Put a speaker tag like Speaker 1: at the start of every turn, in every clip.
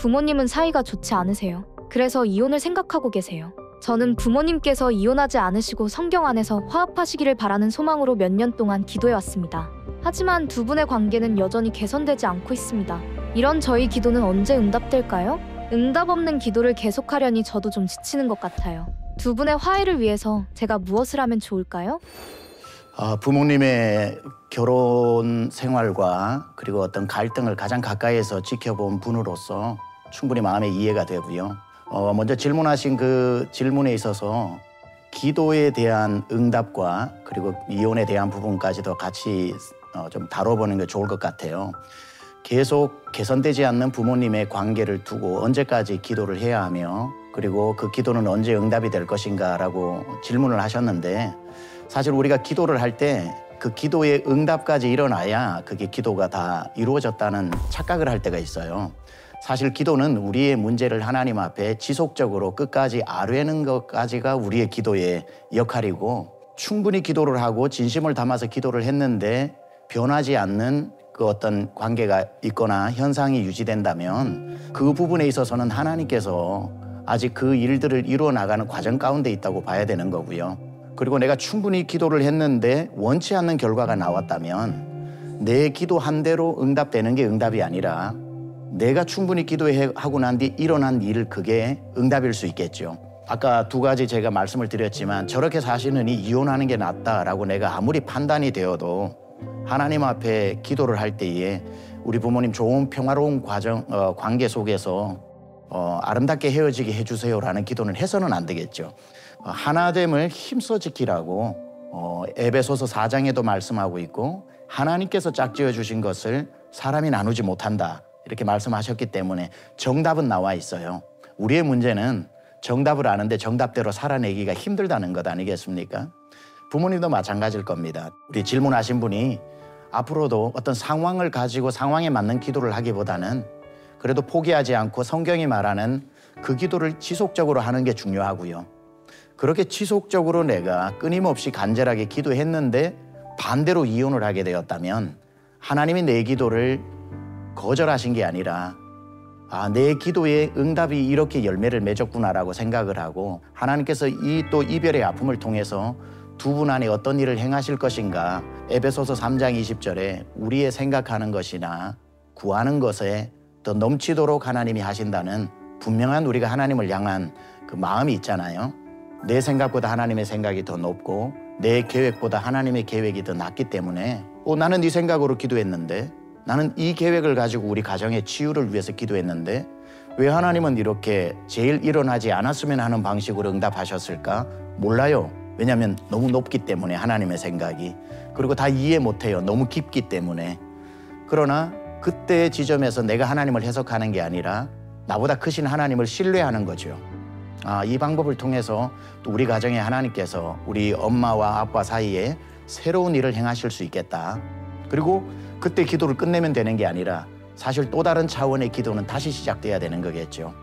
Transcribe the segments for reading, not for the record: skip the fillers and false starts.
Speaker 1: 부모님은 사이가 좋지 않으세요. 그래서 이혼을 생각하고 계세요. 저는 부모님께서 이혼하지 않으시고 성경 안에서 화합하시기를 바라는 소망으로 몇 년 동안 기도해왔습니다. 하지만 두 분의 관계는 여전히 개선되지 않고 있습니다. 이런 저희 기도는 언제 응답될까요? 응답 없는 기도를 계속하려니 저도 좀 지치는 것 같아요. 두 분의 화해를 위해서 제가 무엇을 하면 좋을까요?
Speaker 2: 부모님의 결혼 생활과 그리고 어떤 갈등을 가장 가까이에서 지켜본 분으로서 충분히 마음의 이해가 되고요. 먼저 질문하신 그 질문에 있어서 기도에 대한 응답과 그리고 이혼에 대한 부분까지도 같이 좀 다뤄보는 게 좋을 것 같아요. 계속 개선되지 않는 부모님의 관계를 두고 언제까지 기도를 해야 하며 그리고 그 기도는 언제 응답이 될 것인가라고 질문을 하셨는데 사실 우리가 기도를 할 때 그 기도의 응답까지 일어나야 그게 기도가 다 이루어졌다는 착각을 할 때가 있어요. 사실 기도는 우리의 문제를 하나님 앞에 지속적으로 끝까지 아뢰는 것까지가 우리의 기도의 역할이고 충분히 기도를 하고 진심을 담아서 기도를 했는데 변하지 않는 그 어떤 관계가 있거나 현상이 유지된다면 그 부분에 있어서는 하나님께서 아직 그 일들을 이루어 나가는 과정 가운데 있다고 봐야 되는 거고요. 그리고 내가 충분히 기도를 했는데 원치 않는 결과가 나왔다면 내 기도한 대로 응답되는 게 응답이 아니라 내가 충분히 기도하고 난 뒤 일어난 일 그게 응답일 수 있겠죠. 아까 두 가지 제가 말씀을 드렸지만 저렇게 사시느니 이혼하는 게 낫다라고 내가 아무리 판단이 되어도 하나님 앞에 기도를 할 때에 우리 부모님 좋은 평화로운 관계 속에서 아름답게 헤어지게 해주세요라는 기도는 해서는 안 되겠죠. 하나됨을 힘써 지키라고 에베소서 4장에도 말씀하고 있고 하나님께서 짝지어 주신 것을 사람이 나누지 못한다 이렇게 말씀하셨기 때문에 정답은 나와 있어요. 우리의 문제는 정답을 아는데 정답대로 살아내기가 힘들다는 것 아니겠습니까? 부모님도 마찬가지일 겁니다. 우리 질문하신 분이 앞으로도 어떤 상황을 가지고 상황에 맞는 기도를 하기보다는 그래도 포기하지 않고 성경이 말하는 그 기도를 지속적으로 하는 게 중요하고요. 그렇게 지속적으로 내가 끊임없이 간절하게 기도했는데 반대로 이혼을 하게 되었다면 하나님이 내 기도를 거절하신 게 아니라 내 기도의 응답이 이렇게 열매를 맺었구나라고 생각을 하고 하나님께서 이 또 이별의 아픔을 통해서 두 분 안에 어떤 일을 행하실 것인가 에베소서 3장 20절에 우리의 생각하는 것이나 구하는 것에 더 넘치도록 하나님이 하신다는 분명한 우리가 하나님을 향한 그 마음이 있잖아요. 내 생각보다 하나님의 생각이 더 높고 내 계획보다 하나님의 계획이 더 낫기 때문에 나는 네 생각으로 기도했는데 나는 이 계획을 가지고 우리 가정의 치유를 위해서 기도했는데 왜 하나님은 이렇게 제일 일어나지 않았으면 하는 방식으로 응답하셨을까? 몰라요. 왜냐하면 너무 높기 때문에 하나님의 생각이. 그리고 다 이해 못해요. 너무 깊기 때문에. 그러나 그때의 지점에서 내가 하나님을 해석하는 게 아니라 나보다 크신 하나님을 신뢰하는 거죠. 이 방법을 통해서 또 우리 가정에 하나님께서 우리 엄마와 아빠 사이에 새로운 일을 행하실 수 있겠다. 그리고 그때 기도를 끝내면 되는 게 아니라 사실 또 다른 차원의 기도는 다시 시작돼야 되는 거겠죠.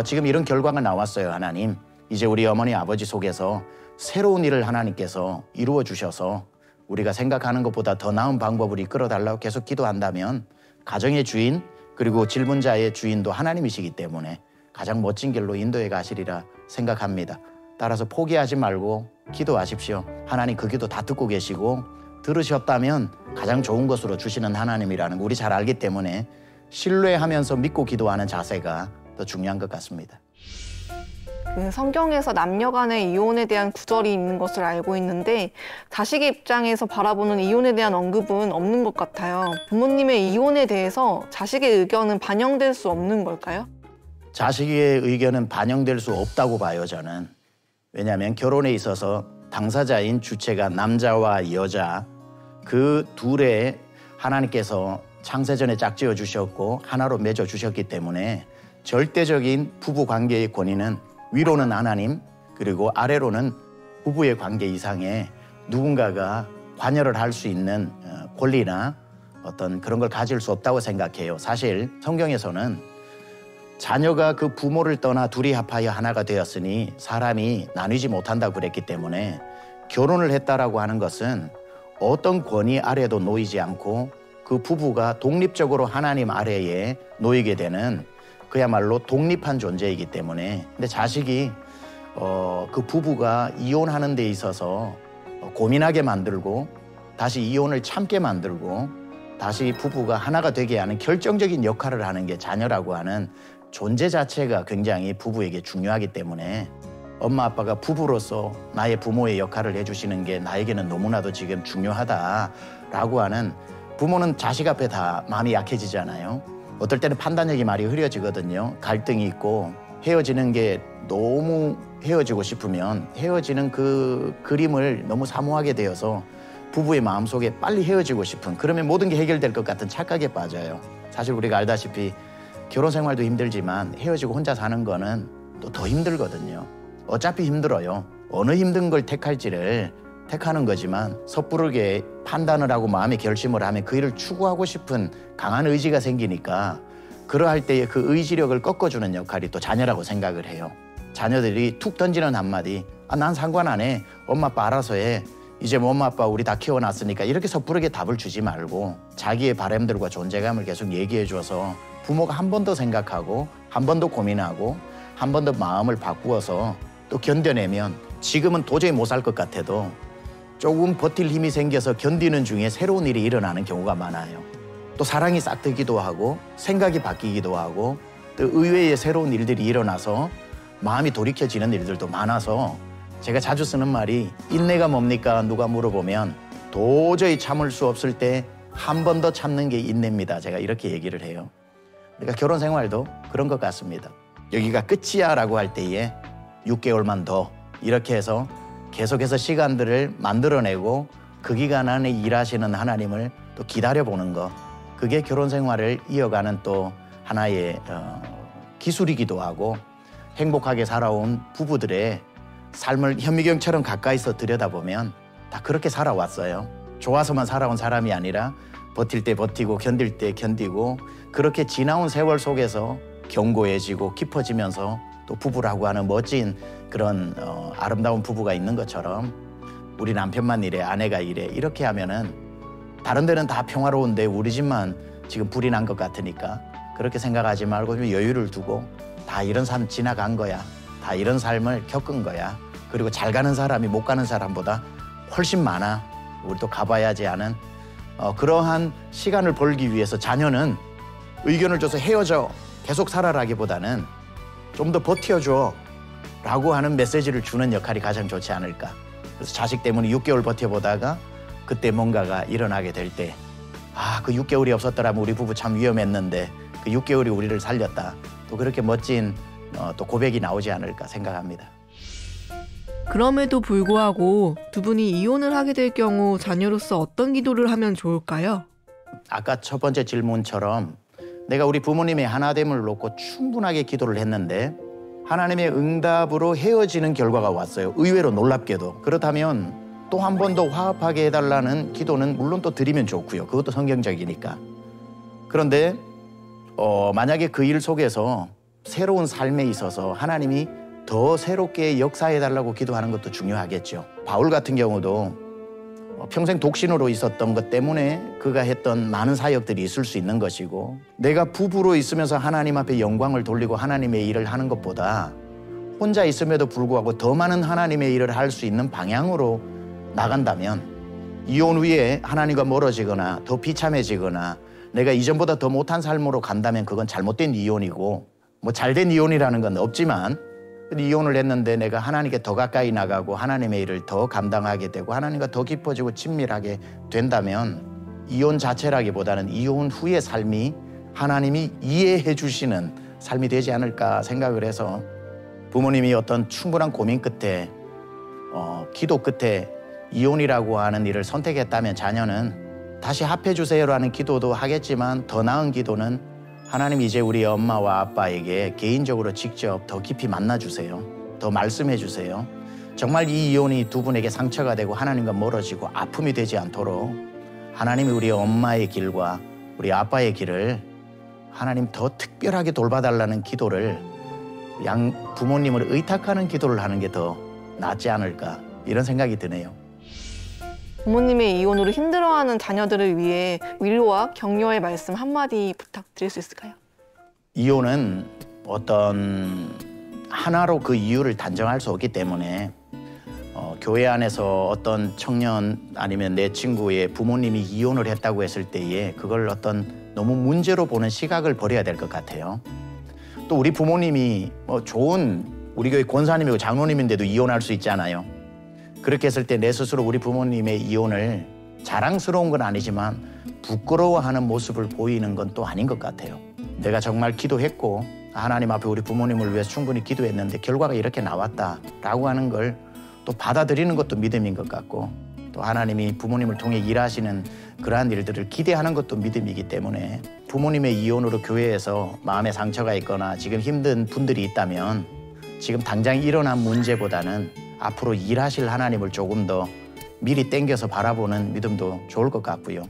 Speaker 2: 지금 이런 결과가 나왔어요, 하나님. 이제 우리 어머니, 아버지 속에서 새로운 일을 하나님께서 이루어 주셔서 우리가 생각하는 것보다 더 나은 방법을 이끌어달라고 계속 기도한다면 가정의 주인 그리고 질문자의 주인도 하나님이시기 때문에 가장 멋진 길로 인도해 가시리라 생각합니다. 따라서 포기하지 말고 기도하십시오. 하나님 그 기도 다 듣고 계시고 들으셨다면 가장 좋은 것으로 주시는 하나님이라는 거 우리 잘 알기 때문에 신뢰하면서 믿고 기도하는 자세가 더 중요한 것 같습니다.
Speaker 3: 성경에서 남녀 간의 이혼에 대한 구절이 있는 것을 알고 있는데 자식의 입장에서 바라보는 이혼에 대한 언급은 없는 것 같아요. 부모님의 이혼에 대해서 자식의 의견은 반영될 수 없는 걸까요?
Speaker 2: 자식의 의견은 반영될 수 없다고 봐요, 저는. 왜냐하면 결혼에 있어서 당사자인 주체가 남자와 여자 그 둘에 하나님께서 창세전에 짝지어 주셨고 하나로 맺어 주셨기 때문에 절대적인 부부 관계의 권위는 위로는 하나님 그리고 아래로는 부부의 관계 이상의 누군가가 관여를 할 수 있는 권리나 어떤 그런 걸 가질 수 없다고 생각해요. 사실 성경에서는 자녀가 그 부모를 떠나 둘이 합하여 하나가 되었으니 사람이 나뉘지 못한다고 그랬기 때문에 결혼을 했다라고 하는 것은 어떤 권위 아래도 놓이지 않고 그 부부가 독립적으로 하나님 아래에 놓이게 되는 그야말로 독립한 존재이기 때문에 근데 자식이 그 부부가 이혼하는 데 있어서 고민하게 만들고 다시 이혼을 참게 만들고 다시 부부가 하나가 되게 하는 결정적인 역할을 하는 게 자녀라고 하는 존재 자체가 굉장히 부부에게 중요하기 때문에 엄마 아빠가 부부로서 나의 부모의 역할을 해주시는 게 나에게는 너무나도 지금 중요하다라고 하는 부모는 자식 앞에 다 마음이 약해지잖아요. 어떨 때는 판단력이 많이 흐려지거든요. 갈등이 있고 헤어지는 게 너무 헤어지고 싶으면 헤어지는 그 그림을 너무 사모하게 되어서 부부의 마음속에 빨리 헤어지고 싶은 그러면 모든 게 해결될 것 같은 착각에 빠져요. 사실 우리가 알다시피 결혼 생활도 힘들지만 헤어지고 혼자 사는 거는 또 더 힘들거든요. 어차피 힘들어요. 어느 힘든 걸 택할지를 택하는 거지만 섣부르게 판단을 하고 마음의 결심을 하면 그 일을 추구하고 싶은 강한 의지가 생기니까 그러할 때에 그 의지력을 꺾어주는 역할이 또 자녀라고 생각을 해요. 자녀들이 툭 던지는 한마디 난 상관 안 해. 엄마 아빠 알아서 해. 이제 뭐 엄마 아빠 우리 다 키워놨으니까 이렇게 섣부르게 답을 주지 말고 자기의 바람들과 존재감을 계속 얘기해 줘서 부모가 한 번 더 생각하고 한 번 더 고민하고 한 번 더 마음을 바꾸어서 또 견뎌내면 지금은 도저히 못 살 것 같아도 조금 버틸 힘이 생겨서 견디는 중에 새로운 일이 일어나는 경우가 많아요. 또 사랑이 싹트기도 하고 생각이 바뀌기도 하고 또 의외의 새로운 일들이 일어나서 마음이 돌이켜지는 일들도 많아서 제가 자주 쓰는 말이 인내가 뭡니까? 누가 물어보면 도저히 참을 수 없을 때 한 번 더 참는 게 인내입니다. 제가 이렇게 얘기를 해요. 그러니까 결혼 생활도 그런 것 같습니다. 여기가 끝이야 라고 할 때에 6개월만 더 이렇게 해서 계속해서 시간들을 만들어내고 그 기간 안에 일하시는 하나님을 또 기다려보는 거 그게 결혼 생활을 이어가는 또 하나의 기술이기도 하고 행복하게 살아온 부부들의 삶을 현미경처럼 가까이서 들여다보면 다 그렇게 살아왔어요. 좋아서만 살아온 사람이 아니라 버틸 때 버티고 견딜 때 견디고 그렇게 지나온 세월 속에서 견고해지고 깊어지면서 또 부부라고 하는 멋진 그런 아름다운 부부가 있는 것처럼 우리 남편만 이래 아내가 이래 이렇게 하면은 다른 데는 다 평화로운데 우리 집만 지금 불이 난 것 같으니까 그렇게 생각하지 말고 좀 여유를 두고 다 이런 삶 지나간 거야. 다 이런 삶을 겪은 거야. 그리고 잘 가는 사람이 못 가는 사람보다 훨씬 많아. 우리도 가봐야지 하는 그러한 시간을 벌기 위해서 자녀는 의견을 줘서 헤어져 계속 살아라기보다는 좀 더 버텨줘 라고 하는 메시지를 주는 역할이 가장 좋지 않을까. 그래서 자식 때문에 6개월 버텨보다가 그때 뭔가가 일어나게 될 때 그 6개월이 없었더라면 우리 부부 참 위험했는데 그 6개월이 우리를 살렸다. 또 그렇게 멋진 또 고백이 나오지 않을까 생각합니다.
Speaker 4: 그럼에도 불구하고 두 분이 이혼을 하게 될 경우 자녀로서 어떤 기도를 하면 좋을까요?
Speaker 2: 아까 첫 번째 질문처럼 내가 우리 부모님의 하나됨을 놓고 충분하게 기도를 했는데 하나님의 응답으로 헤어지는 결과가 왔어요. 의외로 놀랍게도. 그렇다면 또 한 번 더 화합하게 해달라는 기도는 물론 또 드리면 좋고요. 그것도 성경적이니까. 그런데 만약에 그 일 속에서 새로운 삶에 있어서 하나님이 더 새롭게 역사해달라고 기도하는 것도 중요하겠죠. 바울 같은 경우도 평생 독신으로 있었던 것 때문에 그가 했던 많은 사역들이 있을 수 있는 것이고 내가 부부로 있으면서 하나님 앞에 영광을 돌리고 하나님의 일을 하는 것보다 혼자 있음에도 불구하고 더 많은 하나님의 일을 할 수 있는 방향으로 나간다면 이혼 후에 하나님과 멀어지거나 더 비참해지거나 내가 이전보다 더 못한 삶으로 간다면 그건 잘못된 이혼이고 뭐 잘된 이혼이라는 건 없지만 이혼을 했는데 내가 하나님께 더 가까이 나가고 하나님의 일을 더 감당하게 되고 하나님과 더 깊어지고 친밀하게 된다면 이혼 자체라기보다는 이혼 후의 삶이 하나님이 이해해 주시는 삶이 되지 않을까 생각을 해서 부모님이 어떤 충분한 고민 끝에 기도 끝에 이혼이라고 하는 일을 선택했다면 자녀는 다시 합해 주세요라는 기도도 하겠지만 더 나은 기도는 하나님 이제 우리 엄마와 아빠에게 개인적으로 직접 더 깊이 만나주세요. 더 말씀해 주세요. 정말 이 이혼이 두 분에게 상처가 되고 하나님과 멀어지고 아픔이 되지 않도록 하나님이 우리 엄마의 길과 우리 아빠의 길을 하나님 더 특별하게 돌봐달라는 기도를 양 부모님을 의탁하는 기도를 하는 게 더 낫지 않을까 이런 생각이 드네요.
Speaker 3: 부모님의 이혼으로 힘들어하는 자녀들을 위해 위로와 격려의 말씀 한마디 부탁드릴 수 있을까요?
Speaker 2: 이혼은 어떤 하나로 그 이유를 단정할 수 없기 때문에 교회 안에서 어떤 청년 아니면 내 친구의 부모님이 이혼을 했다고 했을 때에 그걸 어떤 너무 문제로 보는 시각을 버려야 될 것 같아요. 또 우리 부모님이 좋은 우리 교회 권사님이고 장로님인데도 이혼할 수 있잖아요. 그렇게 했을 때 내 스스로 우리 부모님의 이혼을 자랑스러운 건 아니지만 부끄러워하는 모습을 보이는 건 또 아닌 것 같아요. 내가 정말 기도했고 하나님 앞에 우리 부모님을 위해서 충분히 기도했는데 결과가 이렇게 나왔다라고 하는 걸 또 받아들이는 것도 믿음인 것 같고 또 하나님이 부모님을 통해 일하시는 그러한 일들을 기대하는 것도 믿음이기 때문에 부모님의 이혼으로 교회에서 마음의 상처가 있거나 지금 힘든 분들이 있다면 지금 당장 일어난 문제보다는 앞으로 일하실 하나님을 조금 더 미리 땡겨서 바라보는 믿음도 좋을 것 같고요.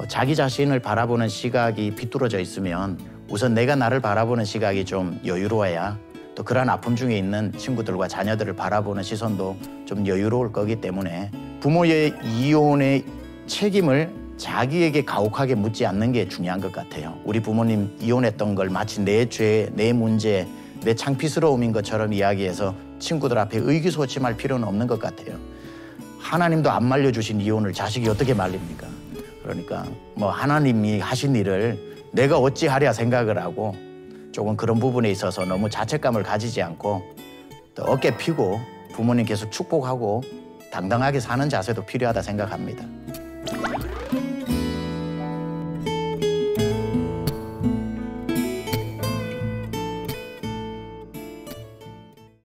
Speaker 2: 자기 자신을 바라보는 시각이 비뚤어져 있으면 우선 내가 나를 바라보는 시각이 좀 여유로워야 또 그러한 아픔 중에 있는 친구들과 자녀들을 바라보는 시선도 좀 여유로울 거기 때문에 부모의 이혼의 책임을 자기에게 가혹하게 묻지 않는 게 중요한 것 같아요. 우리 부모님 이혼했던 걸 마치 내 죄, 내 문제, 내 창피스러움인 것처럼 이야기해서 친구들 앞에 의기소침할 필요는 없는 것 같아요. 하나님도 안 말려주신 이혼을 자식이 어떻게 말립니까? 그러니까 하나님이 하신 일을 내가 어찌하랴 생각을 하고 조금 그런 부분에 있어서 너무 자책감을 가지지 않고 또 어깨 펴고 부모님 계속 축복하고 당당하게 사는 자세도 필요하다 생각합니다.